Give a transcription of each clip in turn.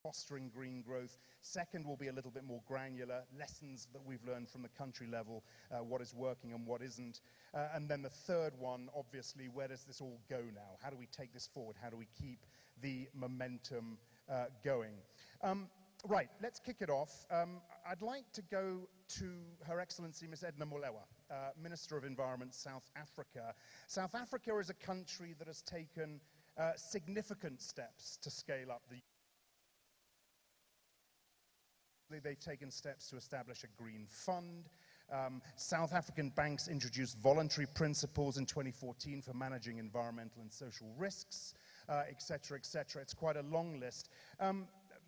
fostering green growth. Second will be a little bit more granular, lessons that we've learned from the country level, what is working and what isn't. And then the third one, obviously, where does this all go now? How do we take this forward? How do we keep the momentum going? Right, let's kick it off. I'd like to go to Her Excellency Ms. Edna Molewa, Minister of Environment, South Africa. South Africa is a country that has taken significant steps to scale up the... They've taken steps to establish a green fund. South African banks introduced voluntary principles in 2014 for managing environmental and social risks, et cetera, et cetera. It's quite a long list.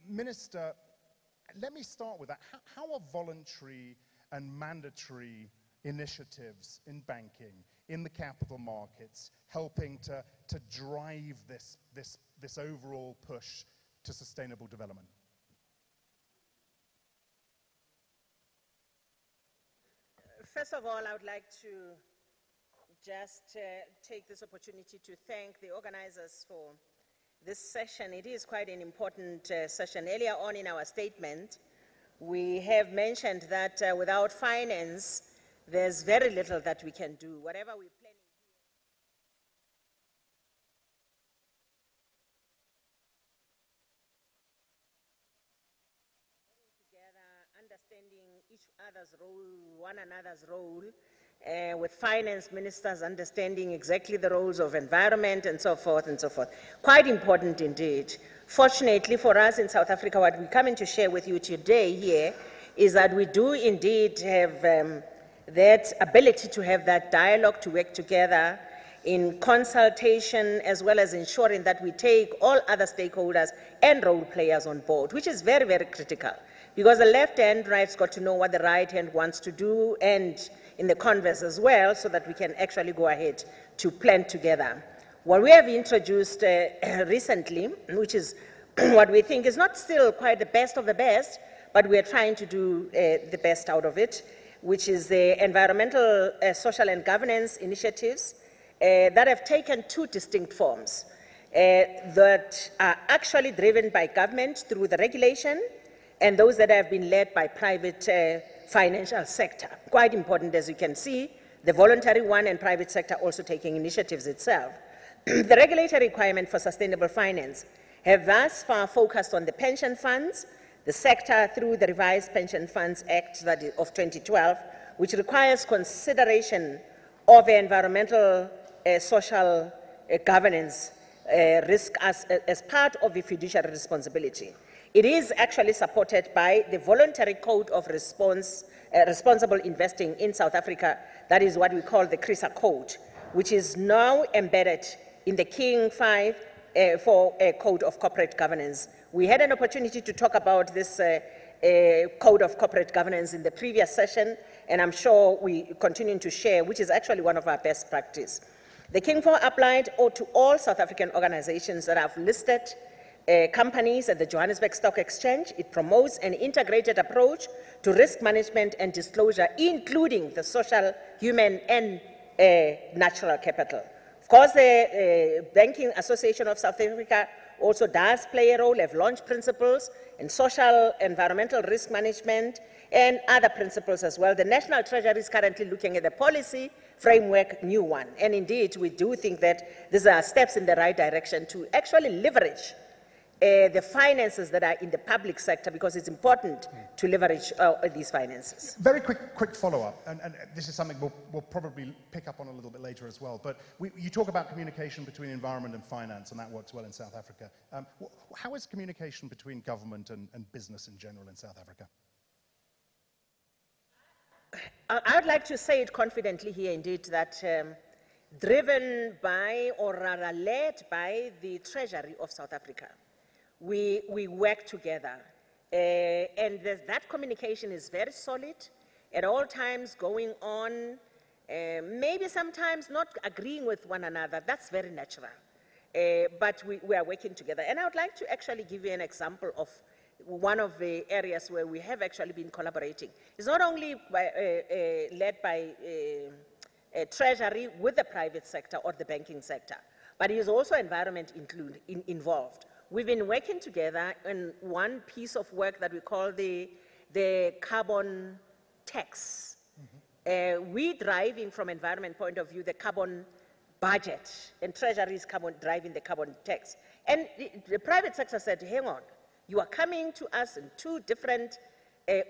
Minister, let me start with that. How are voluntary and mandatory initiatives in banking, in the capital markets, helping to drive this overall push to sustainable development? First of all, I would like to just take this opportunity to thank the organizers for this session. It is quite an important session. Earlier on in our statement, we have mentioned that without finance, there's very little that we can do. Whatever we're planning understanding each other's role, one another's role, with finance ministers understanding exactly the roles of environment and so forth and so forth. Quite important indeed. Fortunately for us in South Africa, what we're coming to share with you today here is that we do indeed have that ability to have that dialogue, to work together in consultation, as well as ensuring that we take all other stakeholders and role players on board, which is very, very critical. Because the left hand right's got to know what the right hand wants to do, and in the converse as well, so that we can actually go ahead to plan together. What we have introduced recently, which is what we think is not still quite the best of the best, but we are trying to do the best out of it, which is the environmental, social and governance initiatives that have taken two distinct forms that are actually driven by government through the regulation, and those that have been led by private financial sector. Quite important, as you can see, the voluntary one and private sector also taking initiatives itself. The regulatory requirement for sustainable finance have thus far focused on the pension funds, the sector through the revised Pension Funds Act of 2012, which requires consideration of environmental, social governance risk as part of the fiduciary responsibility. It is actually supported by the voluntary code of responsible investing in South Africa. That is what we call the CRISA code, which is now embedded in the King 5 for a code of corporate governance. We had an opportunity to talk about this code of corporate governance in the previous session, and I'm sure we continue to share, which is actually one of our best practice. The King 4 applied to all South African organizations that have listed companies at the Johannesburg Stock Exchange. It promotes an integrated approach to risk management and disclosure, including the social, human, and natural capital. Of course, the Banking Association of South Africa also does play a role, have launched principles in social, environmental risk management, and other principles as well. The National Treasury is currently looking at the policy framework, new one. And indeed, we do think that these are steps in the right direction to actually leverage the finances that are in the public sector, because it's important to leverage these finances. Very quick follow-up, and this is something we'll probably pick up on a little bit later as well, but you talk about communication between environment and finance, and that works well in South Africa. How is communication between government and business in general in South Africa? I would like to say it confidently here, indeed, that driven by, or rather led by, the Treasury of South Africa, we work together, and that communication is very solid at all times, going on, maybe sometimes not agreeing with one another. That's very natural, but we are working together. And I would like to actually give you an example of one of the areas where we have actually been collaborating. It's not only led by Treasury with the private sector or the banking sector, but it is also environment involved. we've been working together on one piece of work that we call the carbon tax. We driving from environment point of view the carbon budget, and Treasury is driving the carbon tax. And the private sector said, hang on, you are coming to us in two different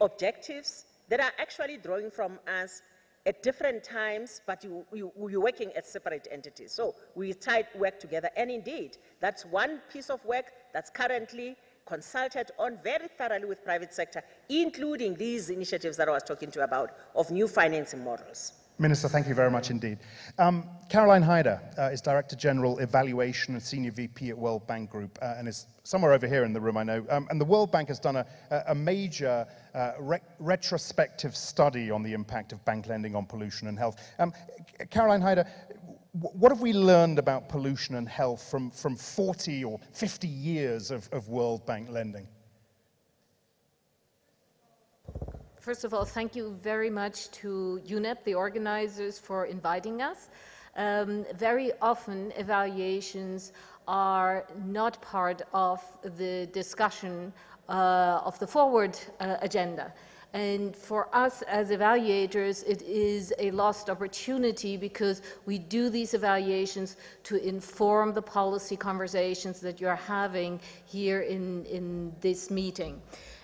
objectives that are actually drawing from us at different times, but you're working as separate entities. So we work together, and indeed, that's one piece of work that's currently consulted on very thoroughly with private sector, including these initiatives that I was talking to you about of new financing models. Minister, thank you very much indeed. Caroline Hyder is Director General Evaluation and Senior VP at World Bank Group and is somewhere over here in the room, I know. And the World Bank has done a major retrospective study on the impact of bank lending on pollution and health. Caroline Hyder, what have we learned about pollution and health from 40 or 50 years of World Bank lending? First of all, thank you very much to UNEP, the organizers, for inviting us. Very often, evaluations are not part of the discussion of the forward agenda. And for us as evaluators, it is a lost opportunity because we do these evaluations to inform the policy conversations that you're having here in this meeting.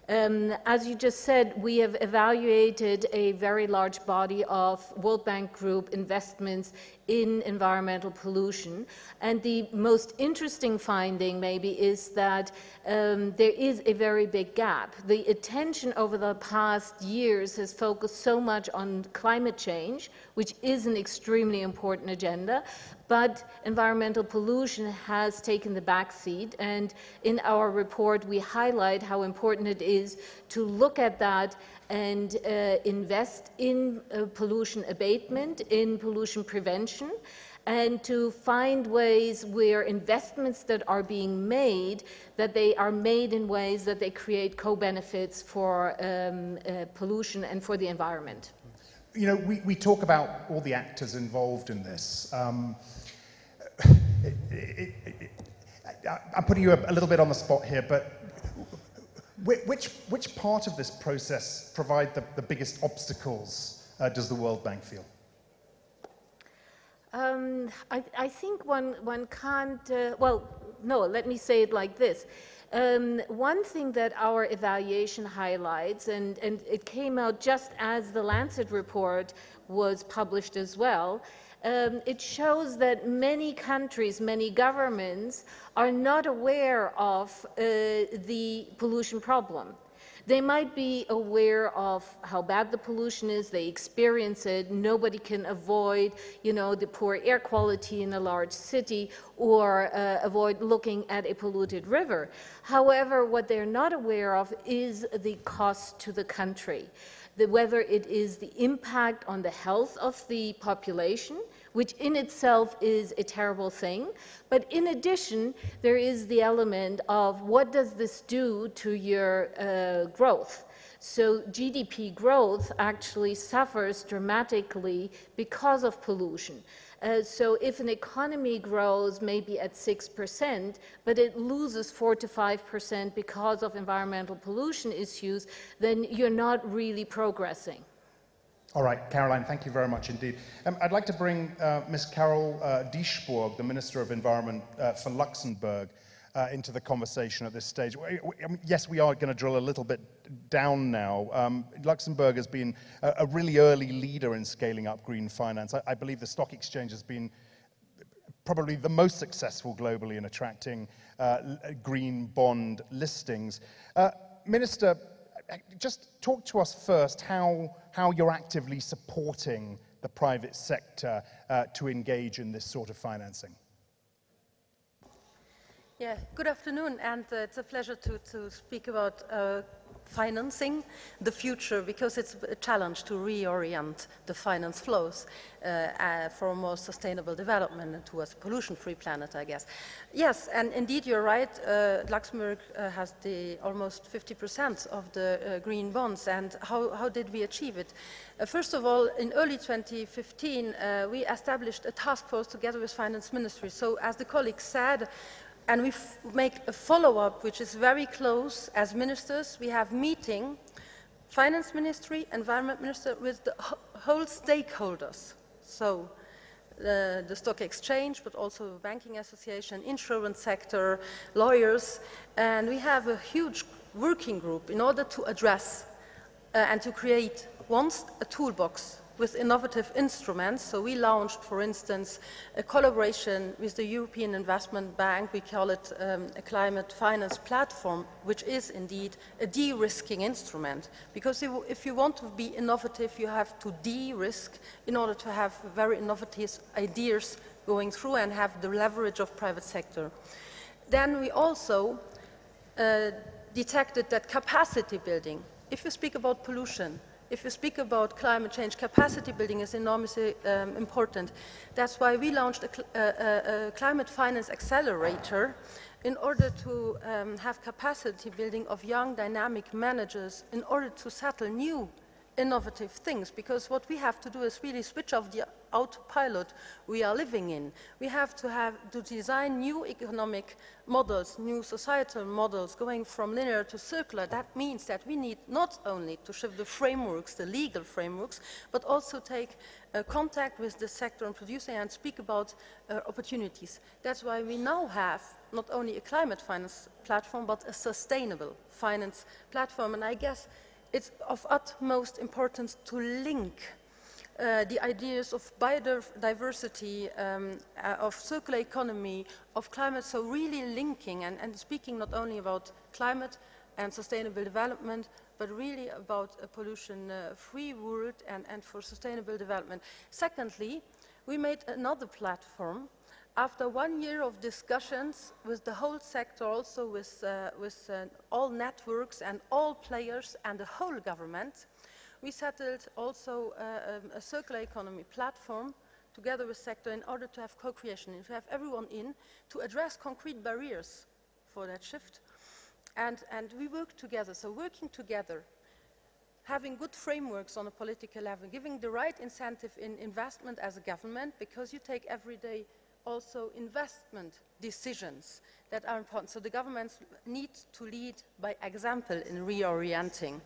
As you just said, we have evaluated a very large body of World Bank Group investments in environmental pollution. And the most interesting finding maybe is that there is a very big gap. The attention over the past years has focused so much on climate change, which is an extremely important agenda, but environmental pollution has taken the back seat. And in our report, we highlight how important it is to look at that and invest in pollution abatement, in pollution prevention, and to find ways where investments that are being made, that they are made in ways that they create co-benefits for pollution and for the environment. You know, we talk about all the actors involved in this. I'm putting you a little bit on the spot here, but which part of this process provide the biggest obstacles, does the World Bank feel? I think one can't, well, no, let me say it like this. One thing that our evaluation highlights, and it came out just as the Lancet report was published as well, it shows that many countries, many governments are not aware of the pollution problem. They might be aware of how bad the pollution is, they experience it, nobody can avoid, you know, the poor air quality in a large city or avoid looking at a polluted river. However, what they're not aware of is the cost to the country, whether it is the impact on the health of the population, which in itself is a terrible thing. But in addition, there is the element of what does this do to your growth? So GDP growth actually suffers dramatically because of pollution. So if an economy grows maybe at 6%, but it loses 4 to 5% because of environmental pollution issues, then you're not really progressing. All right, Caroline, thank you very much indeed. I'd like to bring Ms. Carol Dieschbourg, the Minister of Environment for Luxembourg, into the conversation at this stage. Yes, we are going to drill a little bit down now. Luxembourg has been a really early leader in scaling up green finance. I believe the stock exchange has been probably the most successful globally in attracting green bond listings. Minister, just talk to us first how you're actively supporting the private sector to engage in this sort of financing. Yeah, good afternoon, and it's a pleasure to speak about financing the future, because it's a challenge to reorient the finance flows for a more sustainable development and towards a pollution-free planet, I guess. Yes, and indeed you're right, Luxembourg has almost 50% of the green bonds, and how did we achieve it? First of all, in early 2015, we established a task force together with Finance Ministry. So as the colleague said, and we make a follow-up which is very close as ministers. We have meeting, finance ministry, environment minister, with the whole stakeholders. So the stock exchange, but also the banking association, insurance sector, lawyers, and we have a huge working group in order to address and to create once a toolbox with innovative instruments. So we launched, for instance, a collaboration with the European Investment Bank. We call it a climate finance platform, which is indeed a de-risking instrument. Because if you want to be innovative, you have to de-risk in order to have very innovative ideas going through and have the leverage of private sector. Then we also detected that capacity building, if you speak about pollution, if you speak about climate change, capacity building is enormously important. That's why we launched a climate finance accelerator in order to have capacity building of young dynamic managers in order to settle new innovative things, because what we have to do is really switch off the autopilot we are living in. We have to design new economic models, new societal models, going from linear to circular. That means that we need not only to shift the frameworks, the legal frameworks, but also take contact with the sector and producing and speak about opportunities. That's why we now have not only a climate finance platform, but a sustainable finance platform. And I guess it's of utmost importance to link the ideas of biodiversity, of circular economy, of climate, so really linking and speaking not only about climate and sustainable development, but really about a pollution-free world and for sustainable development. Secondly, we made another platform. After 1 year of discussions with the whole sector, also with all networks and all players and the whole government, we settled also a circular economy platform together with sector in order to have co-creation and to have everyone in to address concrete barriers for that shift. And we work together, so working together, having good frameworks on a political level, giving the right incentive in investment as a government, because you take every day also investment decisions that are important. So the governments need to lead by example in reorienting.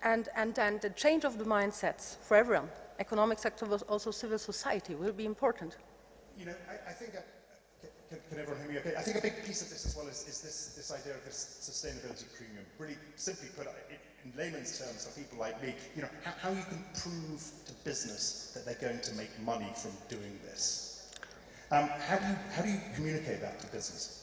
And then the change of the mindsets for everyone, economic sector, but also civil society, will be important. You know, I think, can everyone hear me okay? I think a big piece of this as well is this idea of this sustainability premium. Really simply put, in layman's terms, for people like me, you know, how you can prove to business that they're going to make money from doing this. How do you communicate that to business?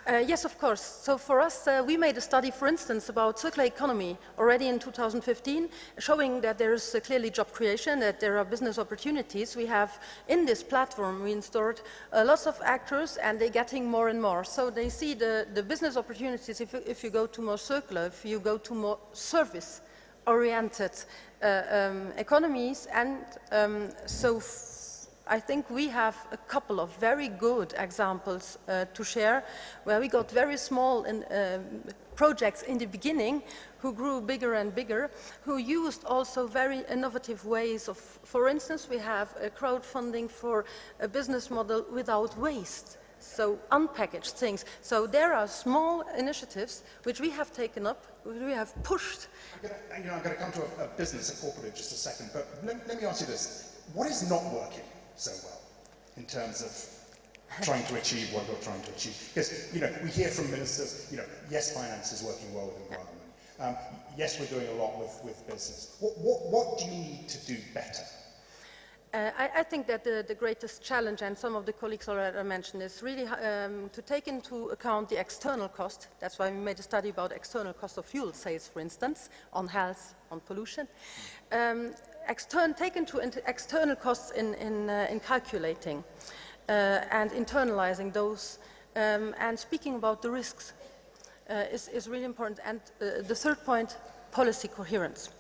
Yes, of course. So for us, we made a study, for instance, about circular economy already in 2015, showing that there is clearly job creation, that there are business opportunities. We have, in this platform, we installed lots of actors, and they're getting more and more. So they see the business opportunities if you go to more circular, if you go to more service-oriented economies. And I think we have a couple of very good examples to share, where we got very small projects in the beginning who grew bigger and bigger, who used also very innovative ways of, for instance, we have a crowdfunding for a business model without waste. So unpackaged things. So there are small initiatives which we have taken up, which we have pushed. I'm going to come to a business, a corporate in just a second, but let me ask you this. What is not working so well in terms of trying to achieve what you're trying to achieve? Because, you know, we hear from ministers, you know, yes, finance is working well with environment. Yes, we're doing a lot with business. What do you need to do better? I think that the greatest challenge, and some of the colleagues already mentioned, is really to take into account the external cost. That's why we made a study about external cost of fuel sales, for instance, on health, on pollution. Take into external costs in calculating and internalizing those, and speaking about the risks is really important. And the third point, policy coherence.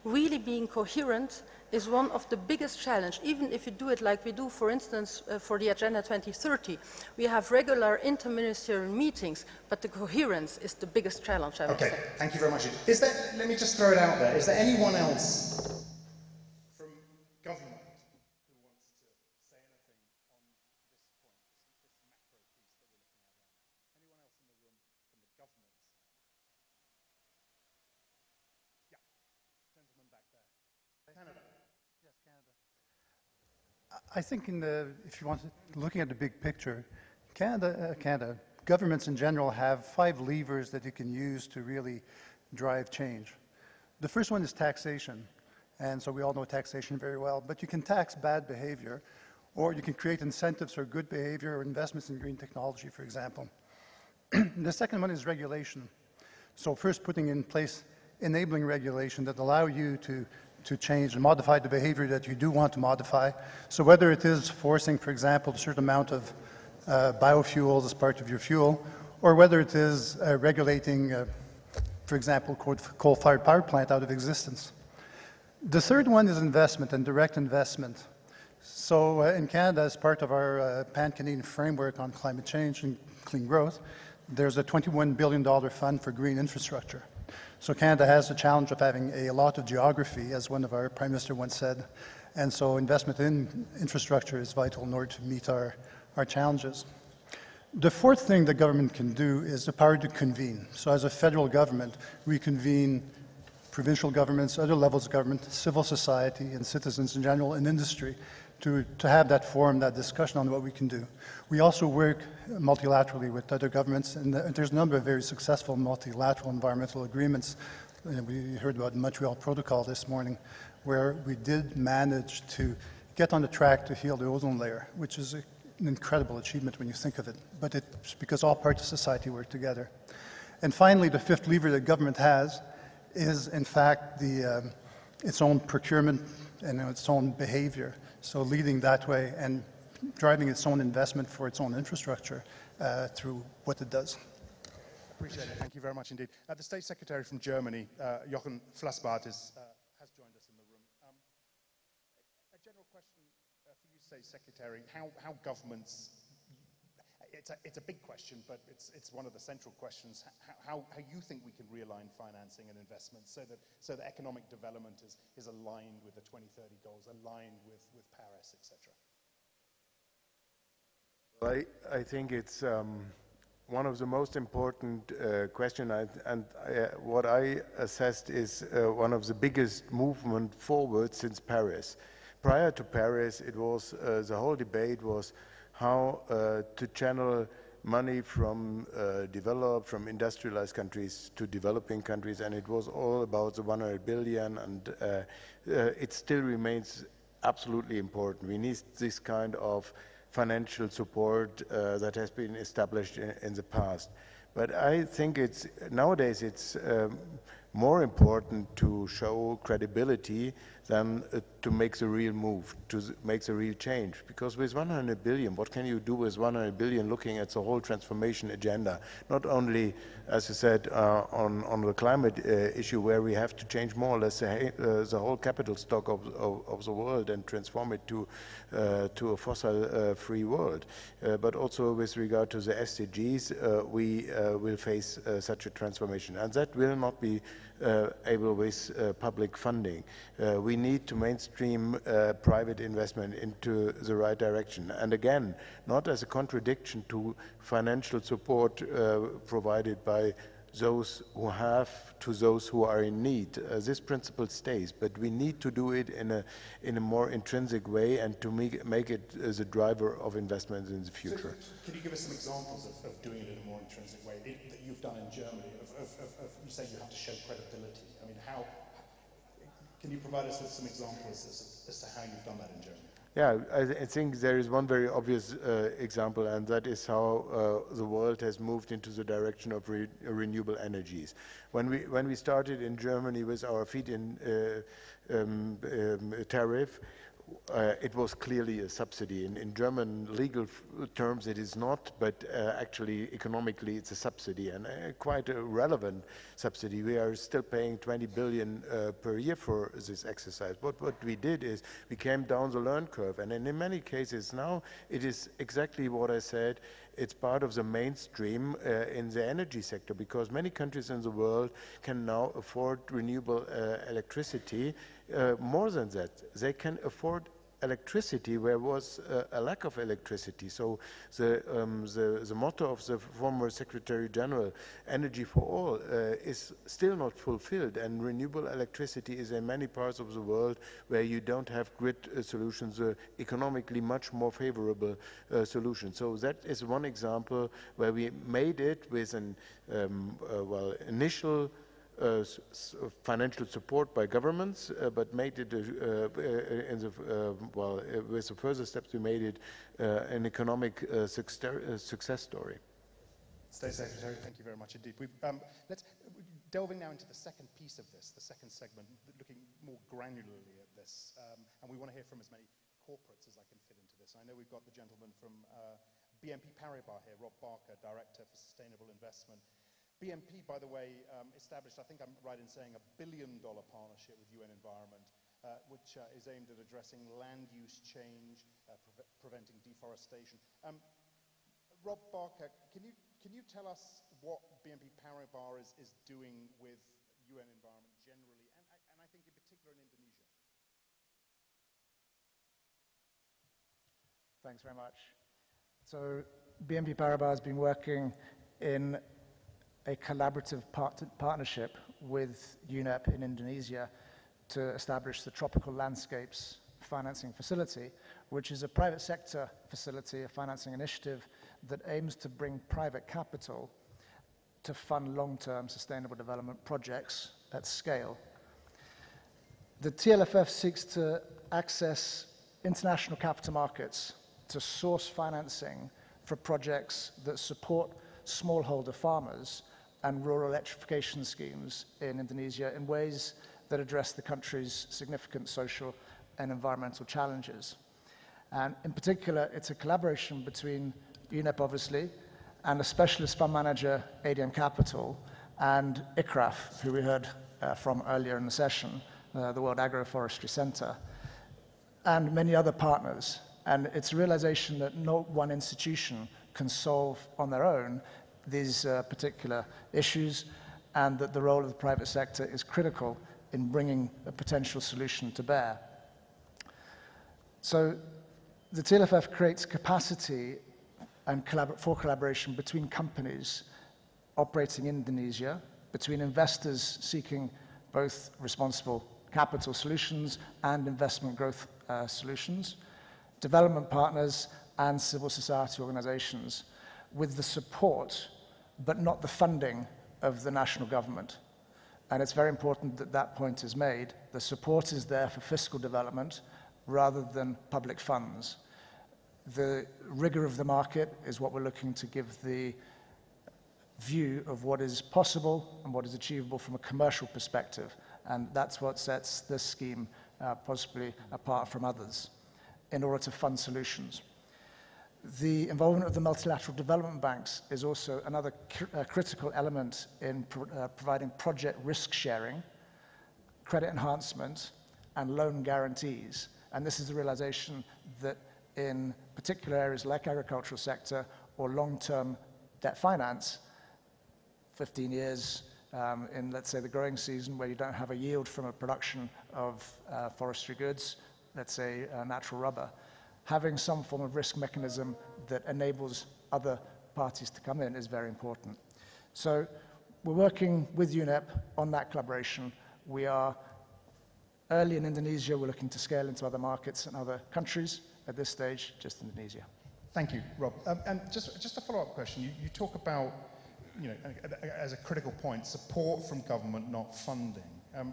Really being coherent is one of the biggest challenges, even if you do it like we do, for instance, for the Agenda 2030. We have regular interministerial meetings, but the coherence is the biggest challenge, I would say. Okay, thank you very much. Let me just throw it out there. Is there anyone else from government who wants to say anything on this point, this macro piece that we're looking at right now? I think if you want to, looking at the big picture, Canada, governments in general have 5 levers that you can use to really drive change. The first one is taxation, and so we all know taxation very well, but you can tax bad behavior, or you can create incentives for good behavior or investments in green technology, for example. The second one is regulation. So first putting in place enabling regulation that allow you to change and modify the behavior that you do want to modify. So whether it is forcing, for example, a certain amount of biofuels as part of your fuel, or whether it is regulating, for example, coal-fired power plant out of existence. The third one is investment and direct investment. So in Canada, as part of our Pan-Canadian framework on climate change and clean growth, there's a $21 billion fund for green infrastructure. So Canada has the challenge of having a lot of geography, as one of our Prime Minister once said, and so investment in infrastructure is vital in order to meet our challenges. The fourth thing the government can do is the power to convene. So as a federal government, we convene provincial governments, other levels of government, civil society, and citizens in general, and industry, to have that forum, that discussion on what we can do. We also work multilaterally with other governments, and there's a number of very successful multilateral environmental agreements. We heard about the Montreal Protocol this morning, where we did manage to get on the track to heal the ozone layer, which is an incredible achievement when you think of it, but it's because all parts of society work together. And finally, the fifth lever that government has is, in fact, its own procurement and its own behavior. So leading that way and driving its own investment for its own infrastructure through what it does. Appreciate it. Thank you very much indeed. The State Secretary from Germany, Jochen Flassbart, has joined us in the room. A general question for you, State Secretary, how governments, it's a big question, but it's one of the central questions, how you think we can realign financing and investment so that economic development is aligned with the 2030 goals, aligned with Paris, etc. Well, I think it's one of the most important questions, and what I assessed is one of the biggest movement forward since Paris. Prior to Paris, it was the whole debate was how to channel money from developed, from industrialized countries to developing countries, and it was all about the 100 billion, and it still remains absolutely important. We need this kind of financial support that has been established in the past. But I think nowadays it's more important to show credibility than to make the real move, to make the real change. Because with 100 billion, what can you do with 100 billion looking at the whole transformation agenda? Not only, as you said, on the climate issue, where we have to change more or less the whole capital stock of the world and transform it to a fossil-free world. But also with regard to the SDGs, we will face such a transformation. And that will not be able with public funding. We need to mainstream private investment into the right direction. And again, not as a contradiction to financial support provided by those who have to those who are in need. This principle stays, but we need to do it in a more intrinsic way and to make it as a driver of investment in the future. So, can you give us some examples of doing it in a more intrinsic way that you've done in Germany? You say you have to show credibility. I mean, can you provide us with some examples as to how you've done that in Germany? Yeah, I think there is one very obvious example, and that is how the world has moved into the direction of renewable energies. When we started in Germany with our feed-in tariff, it was clearly a subsidy. In German legal terms it is not, but actually economically it's a subsidy, and quite a relevant subsidy. We are still paying 20 billion per year for this exercise. But what we did is we came down the learn curve, and in many cases now it is exactly what I said. It's part of the mainstream in the energy sector, because many countries in the world can now afford renewable electricity. More than that, they can afford electricity where was a lack of electricity. So the motto of the former Secretary General, energy for all, is still not fulfilled, and renewable electricity is in many parts of the world where you don't have grid solutions, economically much more favorable solutions. So that is one example where we made it with an initial financial support by governments, but made it with the further steps we made it an economic success story. State Secretary, thank you very much indeed. Let's delving now into the second piece of this, the second segment, looking more granularly at this, and we want to hear from as many corporates as I can fit into this. I know we've got the gentleman from BNP Paribas here, Rob Barker, Director for Sustainable Investment. BNP, by the way, established, I think I'm right in saying, $1 billion partnership with UN Environment, which is aimed at addressing land use change, preventing deforestation. Rob Barker, can you tell us what BNP Paribas is doing with UN Environment generally, and I think in particular in Indonesia? Thanks very much. So BNP Paribas has been working in a collaborative partnership with UNEP in Indonesia to establish the Tropical Landscapes Financing Facility, which is a private sector facility, a financing initiative that aims to bring private capital to fund long-term sustainable development projects at scale. The TLFF seeks to access international capital markets to source financing for projects that support smallholder farmers and rural electrification schemes in Indonesia in ways that address the country's significant social and environmental challenges. And in particular, it's a collaboration between UNEP, obviously, and a specialist fund manager, ADM Capital, and ICRAF, who we heard from earlier in the session, the World Agroforestry Center, and many other partners. And it's a realization that no one institution can solve on their own these particular issues, and that the role of the private sector is critical in bringing a potential solution to bear. So the TLFF creates capacity and for collaboration between companies operating in Indonesia, between investors seeking both responsible capital solutions and investment growth solutions, development partners and civil society organizations, with the support but not the funding of the national government. And it's very important that that point is made. The support is there for fiscal development rather than public funds. The rigor of the market is what we're looking to give the view of what is possible and what is achievable from a commercial perspective. And that's what sets this scheme possibly apart from others in order to fund solutions. The involvement of the multilateral development banks is also another critical element in providing project risk sharing, credit enhancement, and loan guarantees. And this is the realization that in particular areas like agricultural sector or long-term debt finance, 15 years in, let's say, the growing season where you don't have a yield from a production of forestry goods, let's say natural rubber, having some form of risk mechanism that enables other parties to come in is very important. So we're working with UNEP on that collaboration. We are early in Indonesia. We're looking to scale into other markets and other countries. At this stage, just Indonesia. Thank you, Rob. And just a follow-up question. You talk about, as a critical point, support from government, not funding.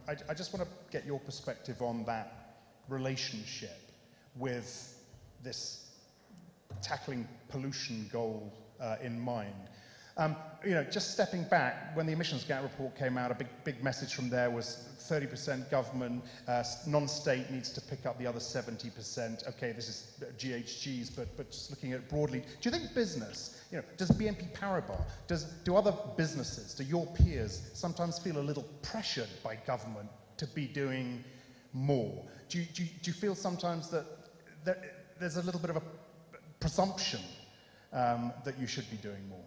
I just want to get your perspective on that relationship with this tackling pollution goal in mind. Just stepping back, when the emissions gap report came out, a big message from there was 30% government, non-state needs to pick up the other 70%. Okay, this is GHGs, but just looking at it broadly, do you think business, does BNP Paribas, do other businesses, do your peers sometimes feel a little pressured by government to be doing more? Do you feel sometimes that there's a little bit of a presumption that you should be doing more?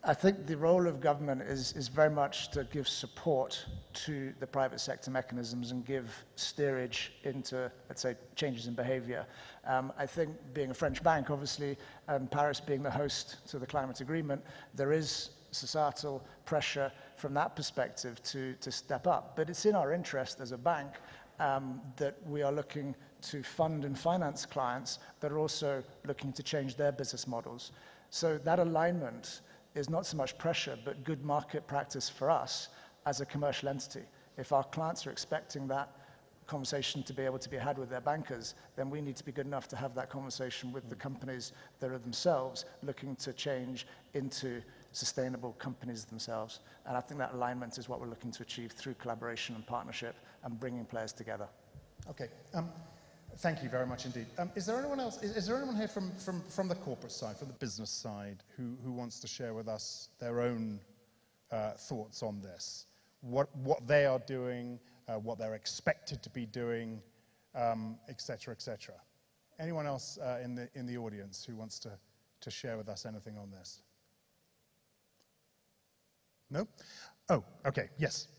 I think the role of government is very much to give support to the private sector mechanisms and give steerage into, let's say, changes in behavior. I think being a French bank, obviously, and Paris being the host to the climate agreement, there is societal pressure from that perspective to step up. But it's in our interest as a bank that we are looking to fund and finance clients that are also looking to change their business models. So that alignment is not so much pressure, but good market practice for us as a commercial entity. If our clients are expecting that conversation to be able to be had with their bankers, then we need to be good enough to have that conversation with the companies that are themselves looking to change into sustainable companies themselves. And I think that alignment is what we're looking to achieve through collaboration and partnership and bringing players together. Okay. Thank you very much indeed. Is there anyone else, is there anyone here from the corporate side, from the business side, who wants to share with us their own thoughts on this? What they are doing, what they're expected to be doing, et cetera, et cetera. Anyone else in the audience who wants to share with us anything on this? No? Oh, okay, yes.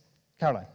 Caroline.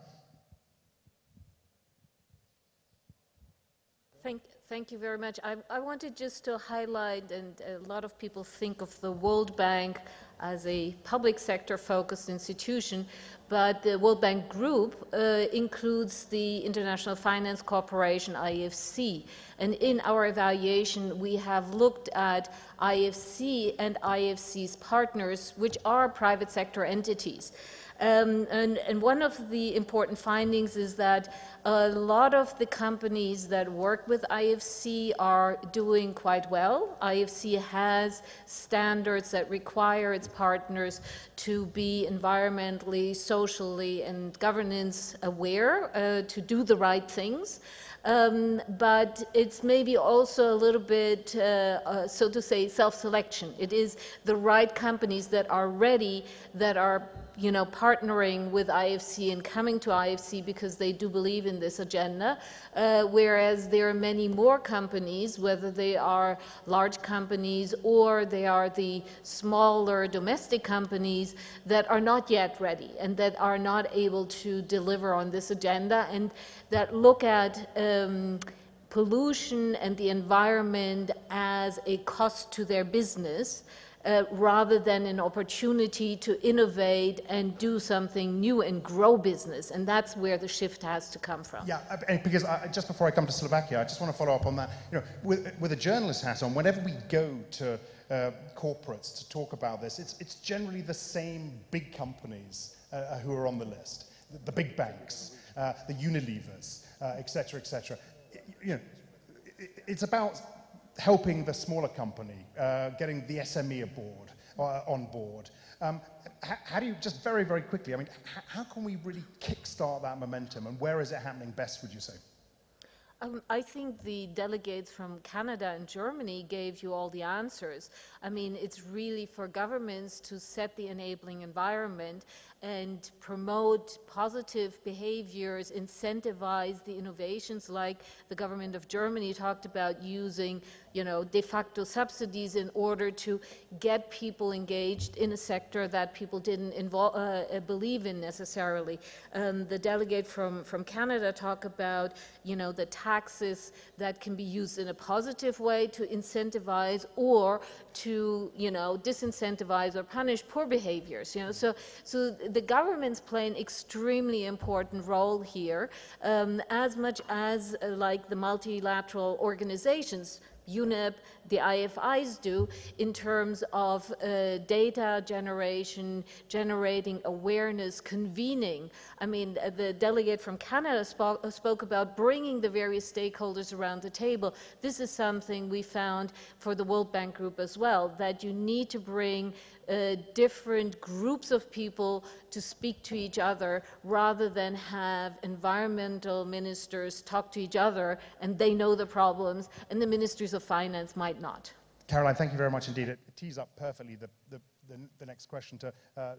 Thank you very much. I wanted just to highlight, and a lot of people think of the World Bank as a public sector focused institution, but the World Bank Group includes the International Finance Corporation, IFC. And in our evaluation, we have looked at IFC and IFC's partners, which are private sector entities. And one of the important findings is that a lot of the companies that work with IFC are doing quite well. IFC has standards that require its partners to be environmentally, socially, and governance aware, to do the right things. But it's maybe also a little bit, so to say, self-selection. It is the right companies that are ready, that are partnering with IFC and coming to IFC because they do believe in this agenda, whereas there are many more companies, whether they are large companies or they are the smaller domestic companies, that are not yet ready and that are not able to deliver on this agenda, and that look at pollution and the environment as a cost to their business, rather than an opportunity to innovate and do something new and grow business. And that's where the shift has to come from. Yeah, because just before I come to Slovakia, I just want to follow up on that. With a journalist hat on, whenever we go to corporates to talk about this, it's generally the same big companies who are on the list. The big banks, the Unilevers, et cetera, et cetera. It's about helping the smaller company, getting the SME on board. How do you, just very, very quickly, I mean, how can we really kickstart that momentum, and where is it happening best, would you say? I think the delegates from Canada and Germany gave you all the answers. I mean, it's really for governments to set the enabling environment and promote positive behaviors, incentivize the innovations, like the government of Germany talked about using, de facto subsidies in order to get people engaged in a sector that people didn't believe in necessarily. The delegate from Canada talked about, the taxes that can be used in a positive way to incentivize or to, disincentivize or punish poor behaviors. So the governments play an extremely important role here, as much as like the multilateral organizations, UNEP, the IFIs do, in terms of data generation, generating awareness, convening. I mean, the delegate from Canada spoke about bringing the various stakeholders around the table. This is something we found for the World Bank Group as well, that you need to bring different groups of people to speak to each other, rather than have environmental ministers talk to each other and they know the problems and the ministries of finance might not. Caroline, thank you very much indeed. It tees up perfectly the next question to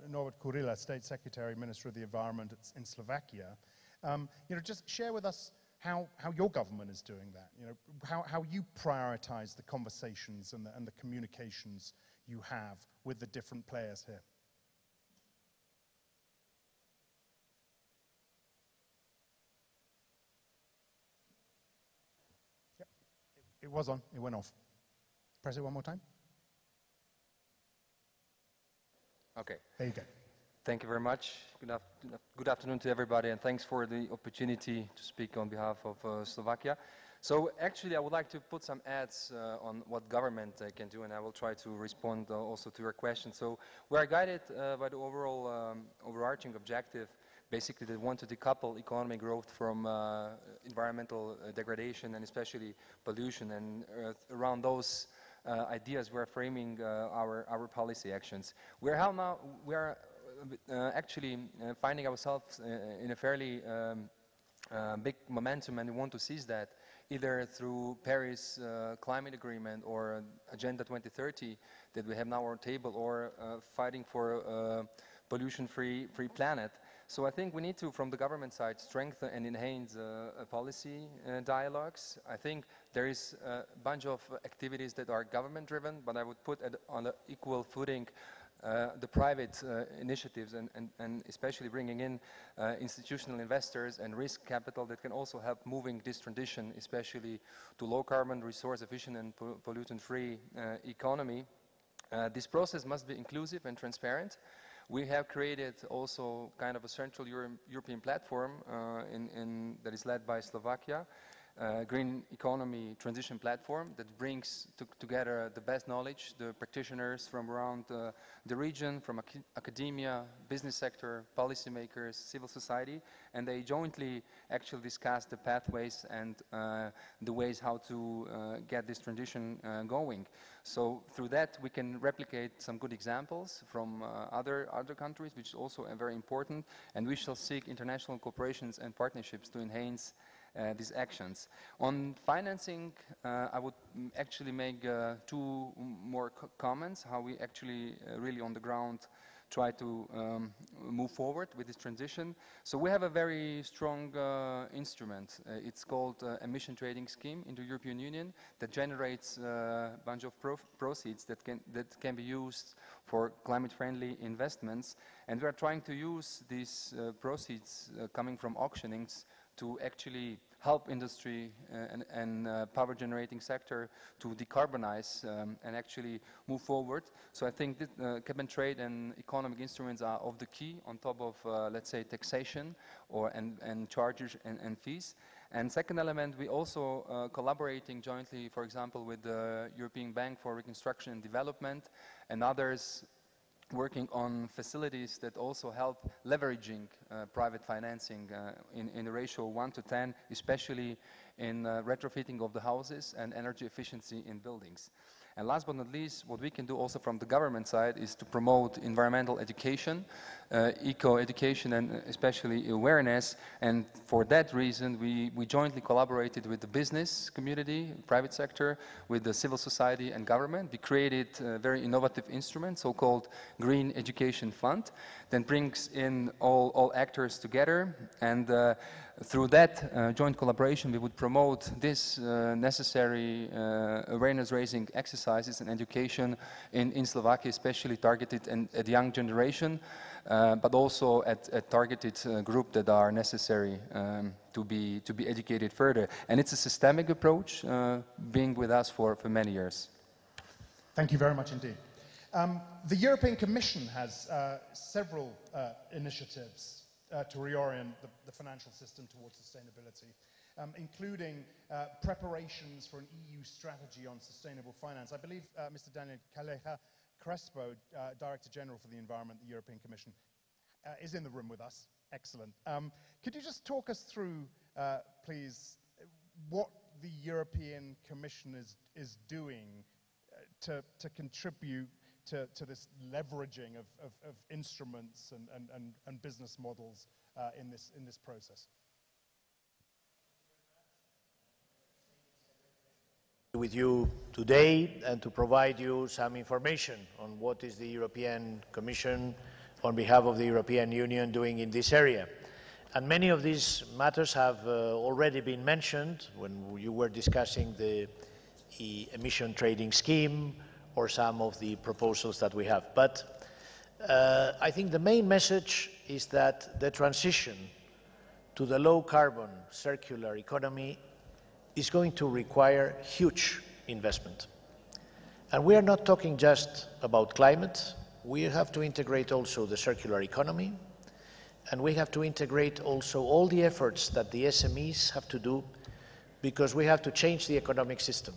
Norbert Kurila, State Secretary, Minister of the Environment in Slovakia. Just share with us how your government is doing that. How you prioritize the conversations and the communications you have with the different players here. It was on, it went off. Press it one more time. Okay. There you go. Thank you very much. Good afternoon to everybody, and thanks for the opportunity to speak on behalf of Slovakia. So actually, I would like to put some ads on what government can do, and I will try to respond also to your question. So we are guided by the overall overarching objective, basically they want to decouple economic growth from environmental degradation and especially pollution, and around those ideas we're framing our policy actions. We are actually finding ourselves in a fairly big momentum, and we want to seize that either through Paris climate agreement or Agenda 2030 that we have now on our table, or fighting for a pollution-free planet. So I think we need to, from the government side, strengthen and enhance policy dialogues. I think there is a bunch of activities that are government-driven, but I would put on an equal footing the private initiatives, and especially bringing in institutional investors and risk capital that can also help moving this transition, especially to low-carbon, resource-efficient and pollutant-free economy. This process must be inclusive and transparent. We have created also kind of a central European platform that is led by Slovakia, green economy transition platform that brings together the best knowledge, the practitioners from around the region, from academia, business sector, policymakers, civil society, and they jointly actually discuss the pathways and the ways how to get this transition going. So through that we can replicate some good examples from other countries, which is also very important, and we shall seek international cooperations and partnerships to enhance these actions. On financing, I would actually make two more comments, how we actually really on the ground try to move forward with this transition. So we have a very strong instrument. It's called emission trading scheme in the European Union that generates a bunch of proceeds that can be used for climate-friendly investments. And we are trying to use these proceeds coming from auctionings to actually help industry and power generating sector to decarbonize and actually move forward. So I think that cap and trade and economic instruments are of the key on top of, let's say, taxation and charges and fees. And second element, we also collaborating jointly, for example, with the European Bank for Reconstruction and Development and others, working on facilities that also help leveraging private financing in a ratio 1:10, especially in retrofitting of the houses and energy efficiency in buildings. And last but not least, what we can do also from the government side is to promote environmental education, eco-education, and especially awareness. And for that reason, we jointly collaborated with the business community, private sector, with the civil society and government. We created a very innovative instrument, so-called Green Education Fund, that brings in all actors together. And through that joint collaboration, we would promote this necessary awareness-raising exercises and education in Slovakia, especially targeted at the young generation, but also at targeted group that are necessary to be educated further. And it's a systemic approach, being with us for many years. Thank you very much indeed. The European Commission has several initiatives to reorient the financial system towards sustainability, including preparations for an EU strategy on sustainable finance. I believe Mr. Daniel Calleja Crespo, Director General for the Environment, the European Commission, is in the room with us. Excellent. Could you just talk us through, please, what the European Commission is doing to contribute to this leveraging of instruments and business models in this process? With you today and to provide you some information on what is the European Commission on behalf of the European Union doing in this area. And many of these matters have already been mentioned when you were discussing the emission trading scheme or some of the proposals that we have. But I think the main message is that the transition to the low-carbon circular economy is going to require huge investment. And we are not talking just about climate, we have to integrate also the circular economy, and we have to integrate also all the efforts that the SMEs have to do, because we have to change the economic system.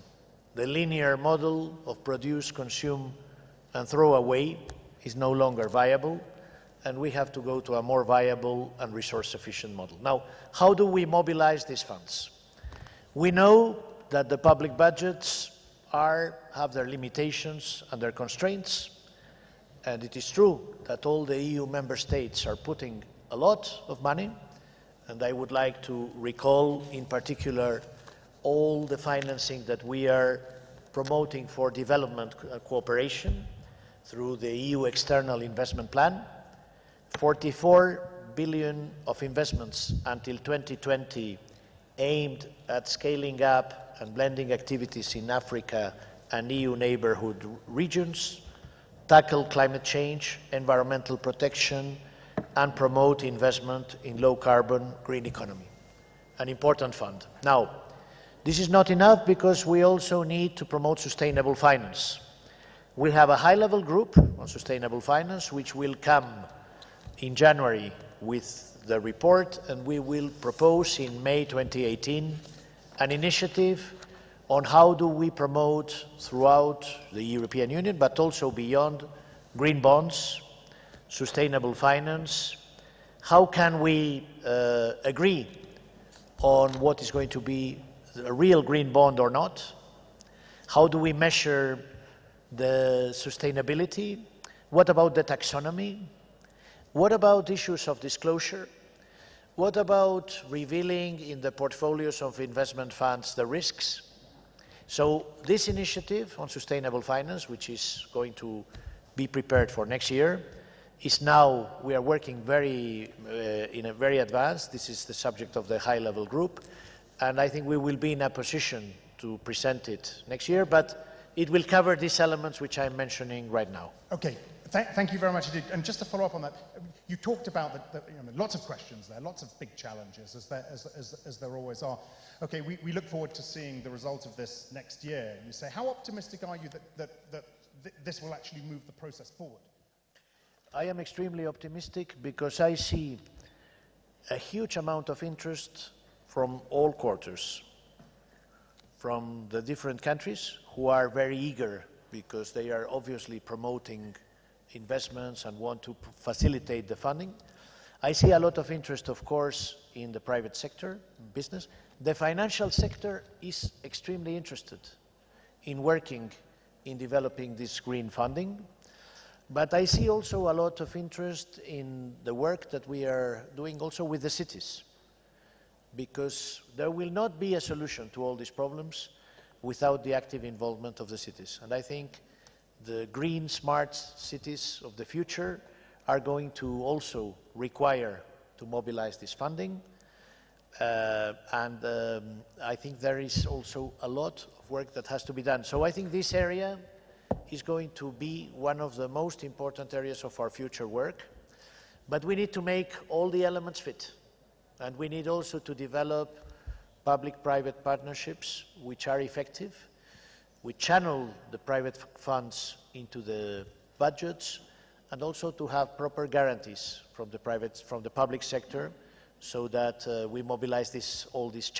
The linear model of produce, consume, and throw away is no longer viable, and we have to go to a more viable and resource-efficient model. Now, how do we mobilize these funds? We know that the public budgets have their limitations and their constraints, and it is true that all the EU member states are putting a lot of money, and I would like to recall in particular all the financing that we are promoting for development cooperation through the EU External Investment Plan, 44 billion of investments until 2020 aimed at scaling up and blending activities in Africa and EU neighborhood regions, tackle climate change, environmental protection, and promote investment in low-carbon green economy. An important fund. Now, this is not enough because we also need to promote sustainable finance. We have a high-level group on sustainable finance which will come in January with the report, and we will propose in May 2018 an initiative on how do we promote throughout the European Union, but also beyond, green bonds, sustainable finance. How can we agree on what is going to be a real green bond or not? How do we measure the sustainability? What about the taxonomy? What about issues of disclosure? What about revealing in the portfolios of investment funds the risks? So this initiative on sustainable finance, which is going to be prepared for next year, is now, we are working in a very advanced. This is the subject of the high-level group, and I think we will be in a position to present it next year, but it will cover these elements which I'm mentioning right now. Okay, thank you very much indeed. And just to follow up on that, you talked about lots of questions there, lots of big challenges, as there always are. Okay, we look forward to seeing the result of this next year. You say, how optimistic are you that this will actually move the process forward? I am extremely optimistic because I see a huge amount of interest from all quarters, from the different countries who are very eager because they are obviously promoting investments and want to facilitate the funding. I see a lot of interest, of course, in the private sector, business. The financial sector is extremely interested in working in developing this green funding. But I see also a lot of interest in the work that we are doing also with the cities, because there will not be a solution to all these problems without the active involvement of the cities. And I think the green, smart cities of the future are going to also require to mobilize this funding. I think there is also a lot of work that has to be done. So I think this area is going to be one of the most important areas of our future work. But we need to make all the elements fit. And we need also to develop public-private partnerships which are effective. We channel the private funds into the budgets, and also to have proper guarantees from the public sector, so that we mobilize all these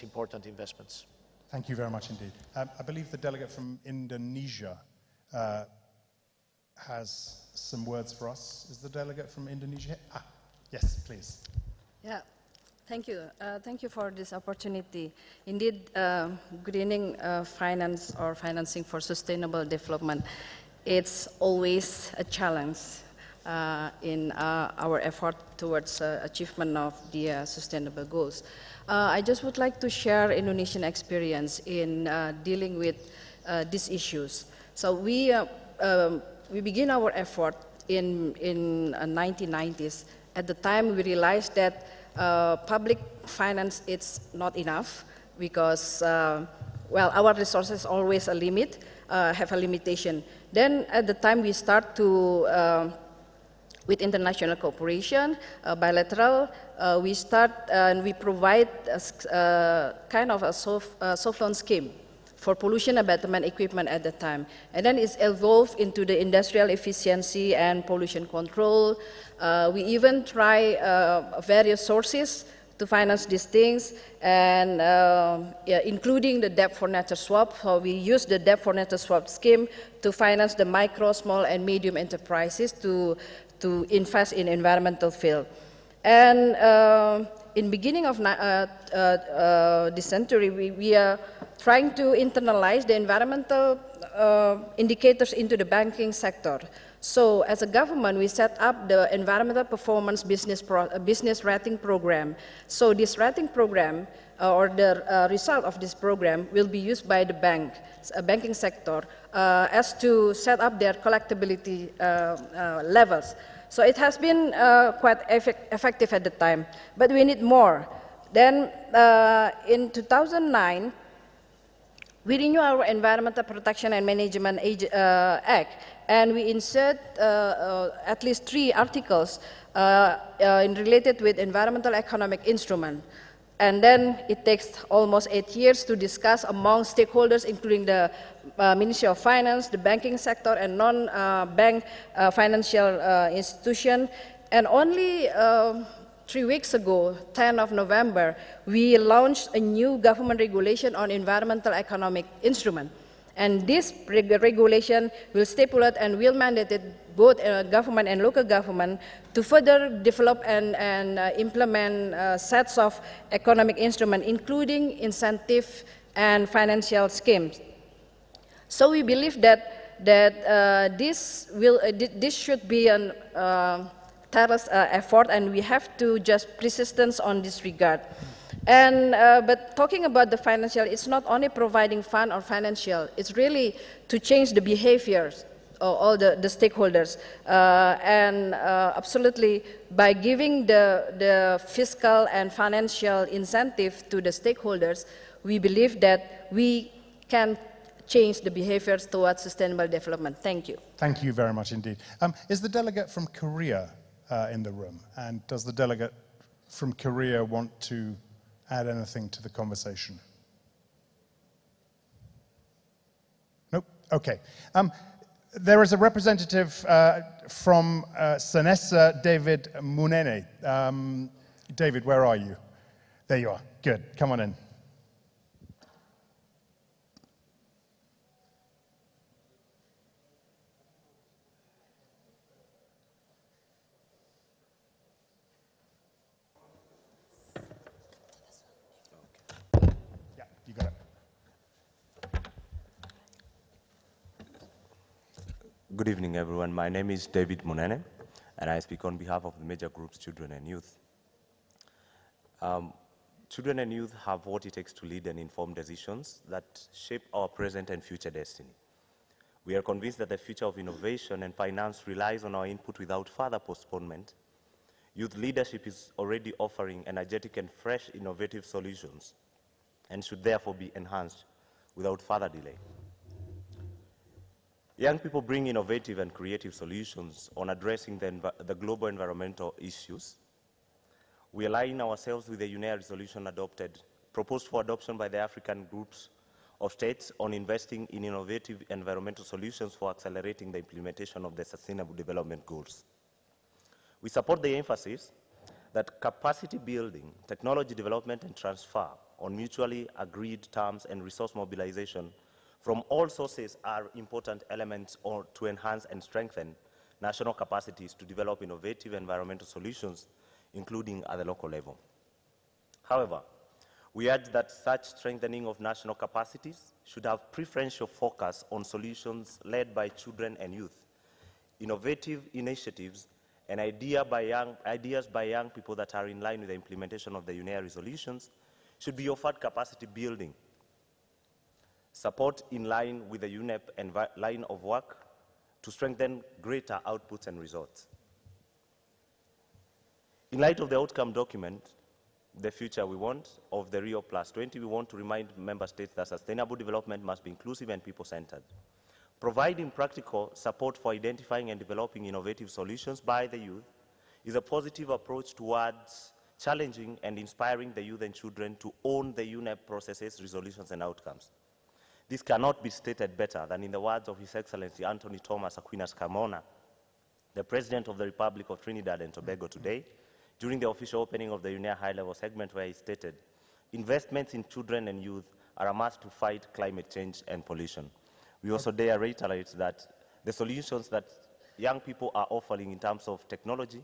important investments. Thank you very much indeed. I believe the delegate from Indonesia has some words for us. Is the delegate from Indonesia here? Ah, yes, please. Yeah, thank you. Thank you for this opportunity. Indeed, greening finance or financing for sustainable development, it's always a challenge in our effort towards achievement of the sustainable goals. I just would like to share Indonesian experience in dealing with these issues. So we begin our effort in 1990s. At the time, we realized that public finance is not enough because, well, our resources always have a limitation. Then, at the time, we start to with international cooperation, bilateral, we start and we provide kind of a soft loan scheme for pollution abatement equipment at the time. And then it's evolved into the industrial efficiency and pollution control. We even try various sources to finance these things, and yeah, including the debt for nature swap. So we use the debt for nature swap scheme to finance the micro, small, and medium enterprises to invest in environmental field. And in beginning of this century, we are trying to internalize the environmental indicators into the banking sector. So as a government, we set up the environmental performance business rating program. So this rating program, or the result of this program, will be used by the banking sector as to set up their collectability levels. So it has been quite effective at the time, but we need more. Then in 2009, we renew our Environmental Protection and Management Act, and we insert at least 3 articles related with environmental economic instrument. And then it takes almost 8 years to discuss among stakeholders, including the Ministry of Finance, the banking sector, and non-bank financial institution. And only 3 weeks ago, 10 of November, we launched a new government regulation on environmental economic instrument. And this regulation will stipulate and will mandate both government and local government to further develop and implement sets of economic instruments, including incentive and financial schemes. So we believe that this should be an tireless effort, and we have to just persistence on this regard. And but talking about the financial, it's not only providing fund or financial, it's really to change the behaviors of all the stakeholders. And absolutely, by giving the fiscal and financial incentive to the stakeholders, we believe that we can change the behaviors towards sustainable development. Thank you. Thank you very much indeed. Is the delegate from Korea in the room? And does the delegate from Korea want to add anything to the conversation? Nope. Okay. There is a representative from Senesa, David Munene. David, where are you? There you are. Good. Come on in. You got it. Good evening, everyone. My name is David Munene, and I speak on behalf of the major groups, Children and Youth. Children and youth have what it takes to lead and inform decisions that shape our present and future destiny. We are convinced that the future of innovation and finance relies on our input without further postponement. Youth leadership is already offering energetic and fresh innovative solutions and should therefore be enhanced without further delay. Young people bring innovative and creative solutions on addressing the global environmental issues. We align ourselves with the UNEA resolution proposed for adoption by the African groups of states on investing in innovative environmental solutions for accelerating the implementation of the Sustainable Development Goals. We support the emphasis that capacity building, technology development, and transfer on mutually agreed terms and resource mobilization from all sources are important elements to enhance and strengthen national capacities to develop innovative environmental solutions, including at the local level. However, we urge that such strengthening of national capacities should have preferential focus on solutions led by children and youth, innovative initiatives, and ideas by young people that are in line with the implementation of the UNEA resolutions should be offered capacity building, support in line with the UNEP and line of work to strengthen greater outputs and results. In light of the outcome document, the future we want of the Rio +20, we want to remind member states that sustainable development must be inclusive and people-centered. Providing practical support for identifying and developing innovative solutions by the youth is a positive approach towards challenging and inspiring the youth and children to own the UNEP processes, resolutions, and outcomes. This cannot be stated better than in the words of His Excellency Anthony Thomas Aquinas Carmona, the President of the Republic of Trinidad and Tobago today, during the official opening of the UNEA high-level segment, where he stated, "Investments in children and youth are a must to fight climate change and pollution." We also dare reiterate that the solutions that young people are offering in terms of technology,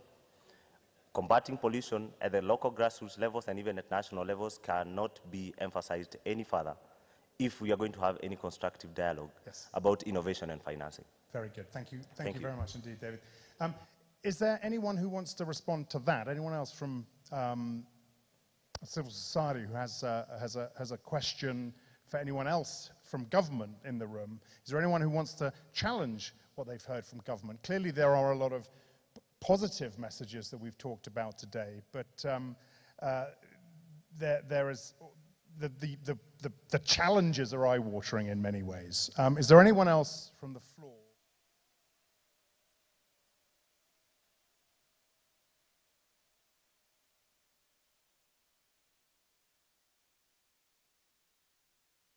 combating pollution at the local grassroots levels and even at national levels cannot be emphasized any further if we are going to have any constructive dialogue about innovation and financing. Very good. Thank you. Thank you very much indeed, David. Is there anyone who wants to respond to that? Anyone else from civil society who has a question for anyone else from government in the room? Is there anyone who wants to challenge what they've heard from government? Clearly there are a lot of positive messages that we've talked about today, but there is the challenges are eye-watering in many ways. Is there anyone else from the floor?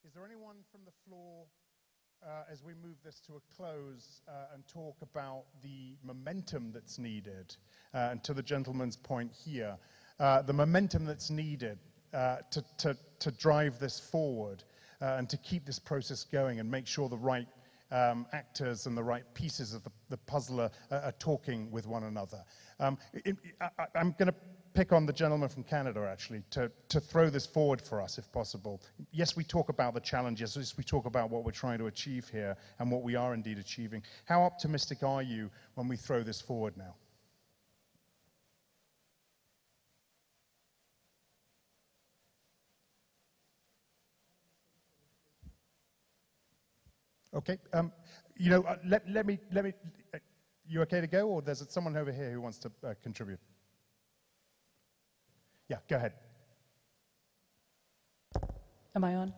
Is there anyone from the floor, as we move this to a close, and talk about the momentum that's needed, and to the gentleman's point here, the momentum that's needed to drive this forward and to keep this process going and make sure the right actors and the right pieces of the puzzle are talking with one another. I'm going to pick on the gentleman from Canada, actually, to throw this forward for us, if possible. Yes, we talk about the challenges. Yes, we talk about what we're trying to achieve here and what we are indeed achieving. How optimistic are you when we throw this forward now? Okay, you know, let me, you okay to go, or there's someone over here who wants to contribute? Yeah, go ahead. Am I on?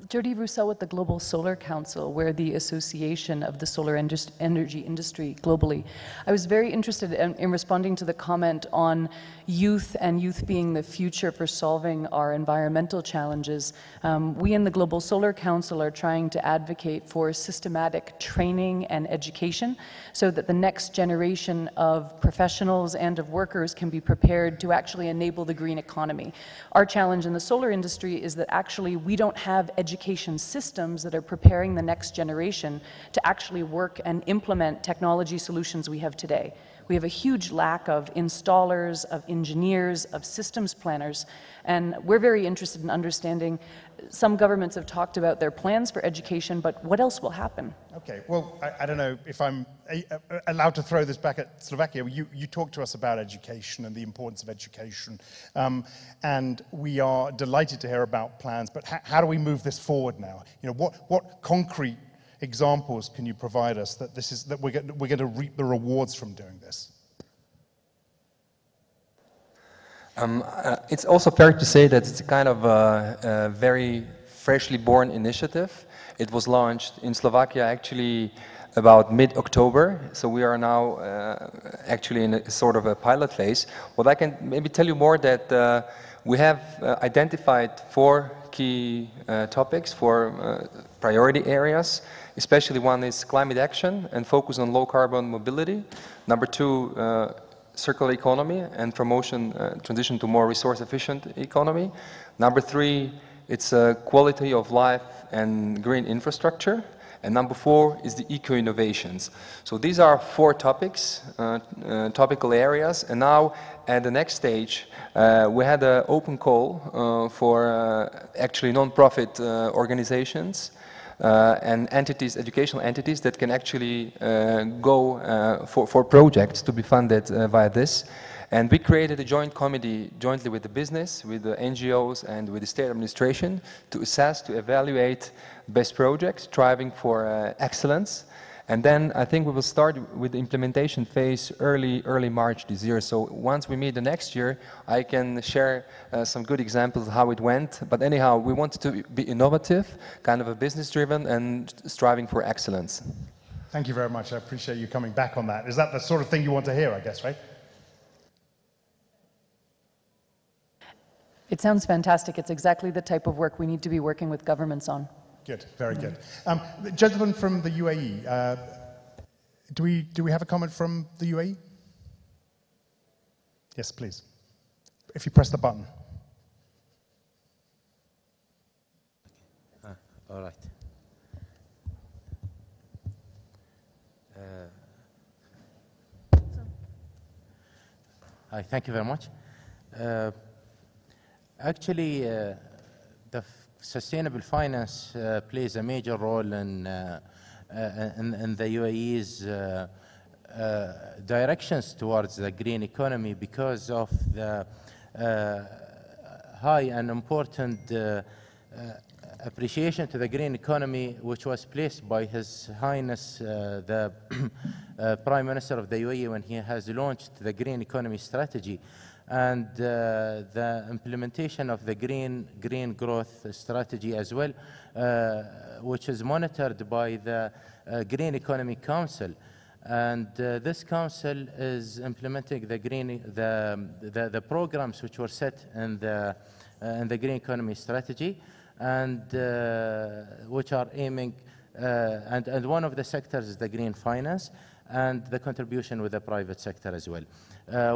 Jody Rousseau with the Global Solar Council. We're the association of the solar energy industry globally. I was very interested in responding to the comment on youth and youth being the future for solving our environmental challenges. We in the Global Solar Council are trying to advocate for systematic training and education so that the next generation of professionals and of workers can be prepared to actually enable the green economy. Our challenge in the solar industry is that actually we don't have education systems that are preparing the next generation to actually work and implement technology solutions we have today. We have a huge lack of installers, of engineers, of systems planners, and we're very interested in understanding. Some governments have talked about their plans for education, but what else will happen? Okay, well, I don't know if I'm allowed to throw this back at Slovakia. You talked to us about education and the importance of education, and we are delighted to hear about plans, but how do we move this forward now? You know, what concrete examples can you provide us that we're going to reap the rewards from doing this? It's also fair to say that it's a kind of a very freshly born initiative. It was launched in Slovakia actually about mid-October, so we are now actually in a sort of a pilot phase. What I can maybe tell you more that we have identified 4 key topics, 4 priority areas. Especially one is climate action and focus on low carbon mobility. Number 2, circular economy and promotion, transition to more resource efficient economy. Number 3, it's quality of life and green infrastructure. And number 4 is the eco-innovations. So these are 4 topics, topical areas. And now at the next stage, we had an open call for actually non-profit organizations and entities, educational entities that can actually go for projects to be funded via this. And we created a joint committee jointly with the business, with the NGOs and with the state administration to assess, to evaluate best projects, striving for excellence. And then I think we will start with the implementation phase early March this year. So once we meet the next year, I can share some good examples of how it went. But anyhow, we wanted to be innovative, kind of a business-driven, and striving for excellence. Thank you very much. I appreciate you coming back on that. Is that the sort of thing you want to hear, I guess, right? It sounds fantastic. It's exactly the type of work we need to be working with governments on. Good, very good. The gentleman from the UAE, do we have a comment from the UAE? Yes, please. If you press the button. All right. Hi, thank you very much. Actually, the sustainable finance plays a major role in the UAE's directions towards the green economy because of the high and important appreciation to the green economy which was placed by His Highness the Prime Minister of the UAE when he has launched the green economy strategy. And the implementation of the green growth strategy as well, which is monitored by the Green Economy Council. And this council is implementing the programs which were set in the Green Economy Strategy, and which are aiming, and one of the sectors is the green finance, and the contribution with the private sector as well.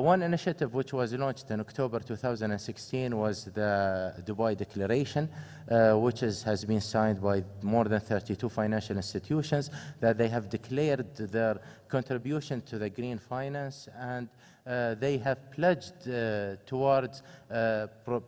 One initiative which was launched in October 2016 was the Dubai Declaration, which has been signed by more than 32 financial institutions, that they have declared their contribution to the green finance, and they have pledged towards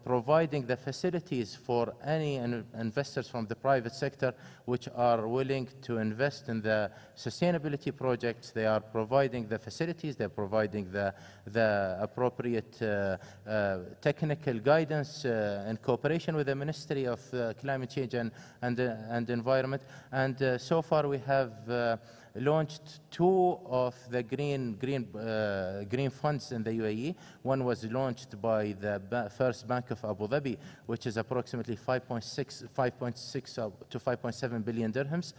providing the facilities for any investors from the private sector which are willing to invest in the sustainability projects. They are providing the facilities, they're providing the appropriate technical guidance in cooperation with the Ministry of Climate Change and Environment. And so far we have launched 2 of the green funds in the UAE. One was launched by the First Bank of Abu Dhabi, which is approximately 5.6 to 5.7 billion dirhams,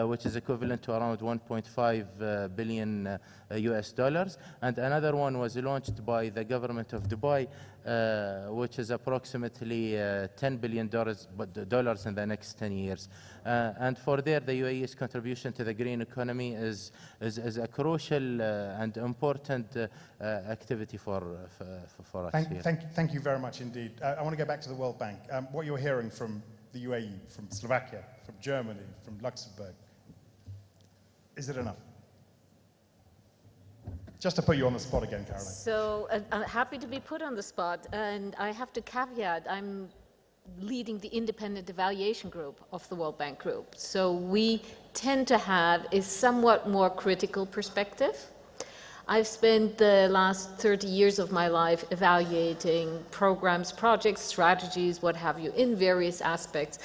which is equivalent to around 1.5 billion US dollars. And another one was launched by the government of Dubai, which is approximately $10 billion in the next 10 years. And for there, the UAE's contribution to the green economy is a crucial and important activity for us here. Thank you very much indeed. I want to go back to the World Bank. What you're hearing from the UAE, from Slovakia, from Germany, from Luxembourg, is it enough? Just to put you on the spot again, Caroline. So I'm happy to be put on the spot, and I have to caveat, I'm leading the independent evaluation group of the World Bank Group. So we tend to have a somewhat more critical perspective. I've spent the last 30 years of my life evaluating programs, projects, strategies, what have you, in various aspects.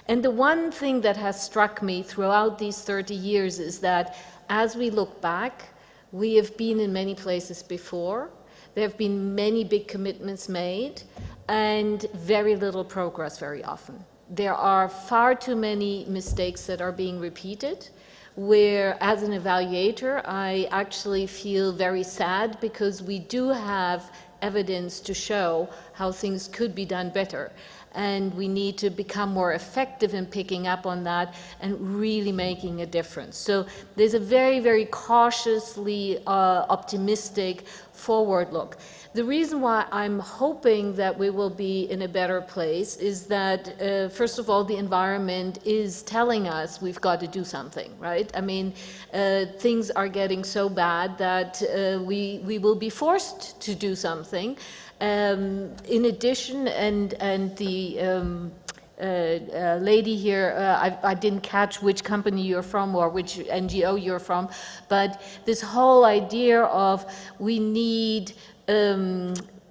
And the one thing that has struck me throughout these 30 years is that as we look back, we have been in many places before. There have been many big commitments made and very little progress very often. There are far too many mistakes that are being repeated, where as an evaluator, I actually feel very sad because we do have evidence to show how things could be done better. And we need to become more effective in picking up on that and really making a difference. So there's a very, very cautiously optimistic forward look. The reason why I'm hoping that we will be in a better place is that, first of all, the environment is telling us we've got to do something, right? I mean, things are getting so bad that we will be forced to do something. In addition, and the lady here, I didn't catch which company you're from or which NGO you're from, but this whole idea of we need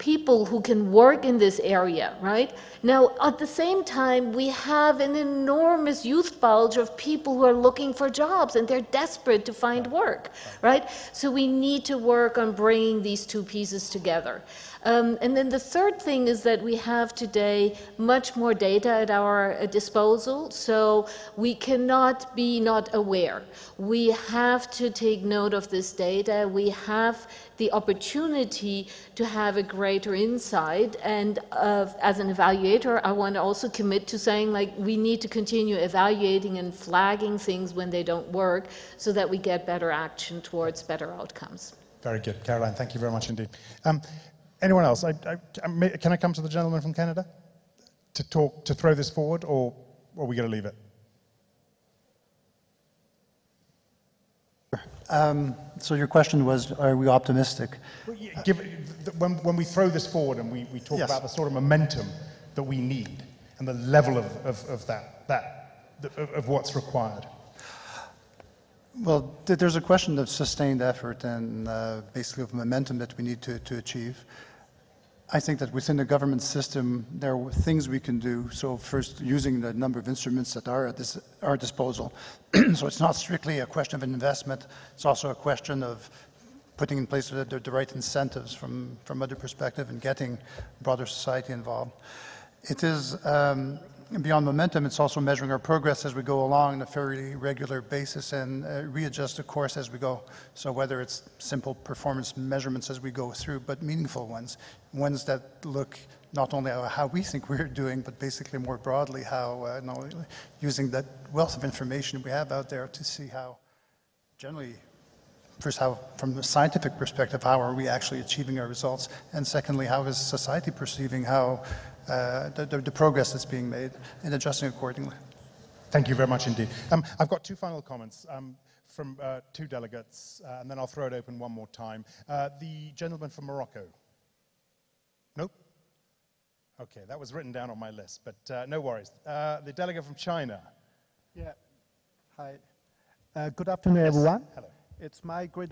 people who can work in this area, right? Now, at the same time, we have an enormous youth bulge of people who are looking for jobs, and they're desperate to find work, right? So we need to work on bringing these two pieces together. And then the third thing is that we have today much more data at our disposal, so we cannot be not aware. We have to take note of this data. We have the opportunity to have a greater insight, and as an evaluator, I want to also commit to saying, like, we need to continue evaluating and flagging things when they don't work so that we get better action towards better outcomes. Very good. Caroline, thank you very much indeed. Anyone else? Can I come to the gentleman from Canada to throw this forward, or are we going to leave it? So your question was, are we optimistic? When we throw this forward and we talk Yes. about the sort of momentum that we need and the level of what's required. Well, there's a question of sustained effort and basically of momentum that we need to achieve. I think that within the government system, there are things we can do. So first, using the number of instruments that are at our disposal. So it's not strictly a question of investment. It's also a question of putting in place the right incentives from other perspective and getting broader society involved. It is, beyond momentum, it's also measuring our progress as we go along on a fairly regular basis and readjust the course as we go. So whether it's simple performance measurements as we go through, but meaningful ones that look not only at how we think we're doing, but basically more broadly how, using that wealth of information we have out there to see how generally, first how, from the scientific perspective, how are we actually achieving our results? And secondly, how is society perceiving how the progress that's being made and adjusting accordingly. Thank you very much indeed. I've got two final comments from two delegates, and then I'll throw it open one more time. The gentleman from Morocco. Nope? Okay, that was written down on my list, but no worries. The delegate from China. Yeah. Hi. Good afternoon, everyone. Hello. It's my great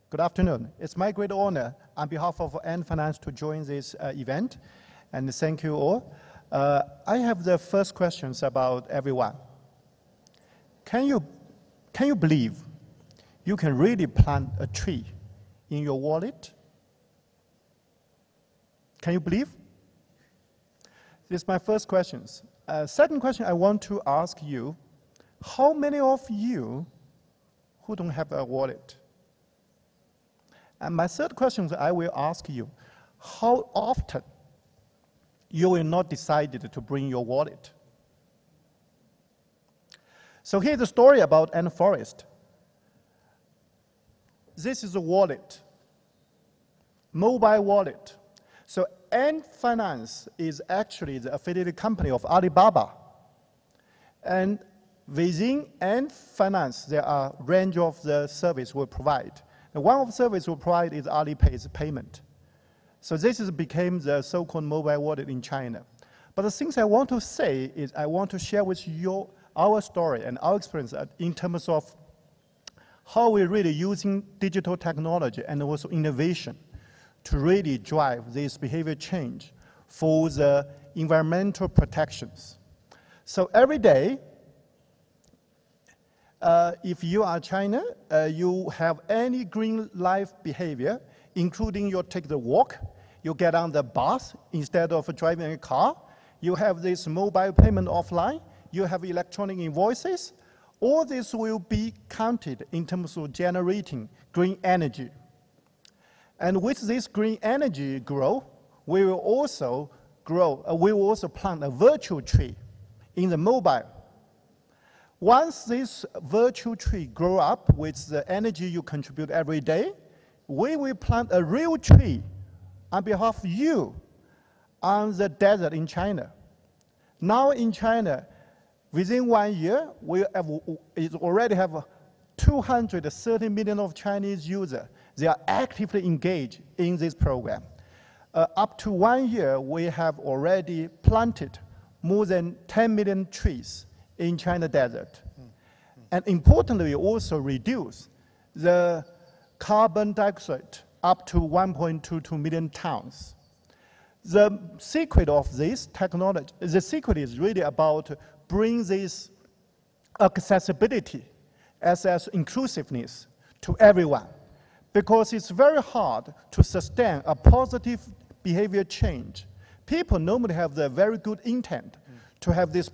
Good afternoon. It's my great honor on behalf of Ant Finance to join this event, and thank you all. I have the first questions about everyone. Can you believe you can really plant a tree in your wallet? Can you believe? This is my first question. Second question I want to ask you, how many of you who don't have a wallet? And my third question I will ask you, how often you will not decide to bring your wallet? So here's the story about Ant Forest. This is a wallet, mobile wallet. So Ant Finance is actually the affiliated company of Alibaba. And within Ant Finance, there are a range of the service we provide. And one of the services we provide is Alipay's payment. So this became the so-called mobile wallet in China. But the things I want to say is I want to share with you our story and our experience in terms of how we're really using digital technology and also innovation to really drive this behavior change for the environmental protections. So every day, if you are China, you have any green life behavior, including you take the walk, you get on the bus instead of driving a car, you have this mobile payment offline, you have electronic invoices, all this will be counted in terms of generating green energy. And with this green energy grow, we will also plant a virtual tree in the mobile. Once this virtual tree grow up with the energy you contribute every day, we will plant a real tree on behalf of you on the desert in China. Now in China, within 1 year, we already have 230 million of Chinese users. They are actively engaged in this program. Up to 1 year, we have already planted more than 10 million trees in China desert. And importantly, we also reduce the carbon dioxide up to 1.22 million tons. The secret of this technology, the secret is really about bring this accessibility as inclusiveness to everyone, because it's very hard to sustain a positive behavior change. People normally have the very good intent to have this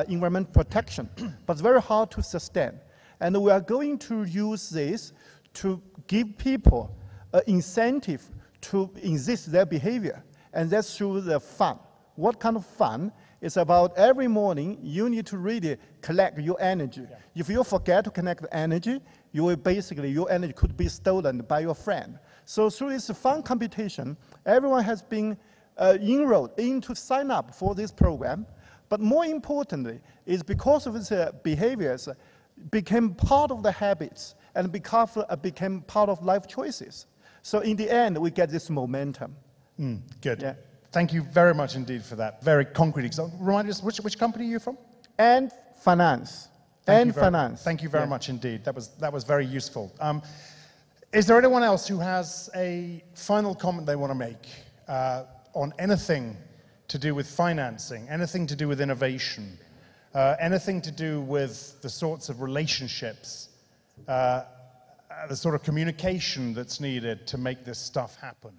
environment protection, but it's very hard to sustain. And we are going to use this to give people an incentive to insist their behavior, and that's through the fun. What kind of fun? It's about every morning you need to really collect your energy. Yeah. If you forget to connect the energy, you will basically, your energy could be stolen by your friend. So through this fun competition, everyone has been enrolled in to sign up for this program. But more importantly, is because of its behaviors, became part of the habits and became part of life choices. So in the end, we get this momentum. Good. Yeah. Thank you very much indeed for that very concrete example. Remind us, which company are you from? And Finance. Thank you very much indeed. That was very useful. Is there anyone else who has a final comment they want to make on anything to do with financing, anything to do with innovation, anything to do with the sorts of relationships, the sort of communication that's needed to make this stuff happen?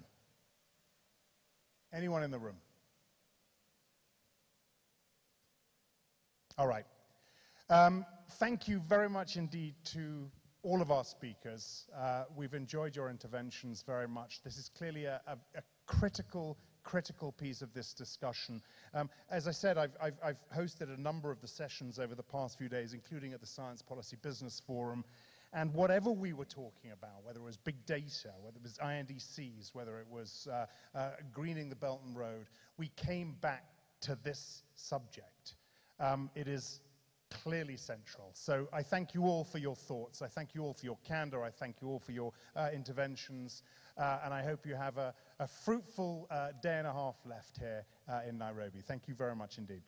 Anyone in the room? All right. Thank you very much indeed to all of our speakers. We've enjoyed your interventions very much. This is clearly a critical piece of this discussion. As I said, I've hosted a number of the sessions over the past few days, including at the Science Policy Business Forum. And whatever we were talking about, whether it was big data, whether it was INDCs, whether it was greening the Belt and Road, we came back to this subject. It is clearly central. So I thank you all for your thoughts. I thank you all for your candor. I thank you all for your interventions. And I hope you have a fruitful day and a half left here in Nairobi. Thank you very much indeed.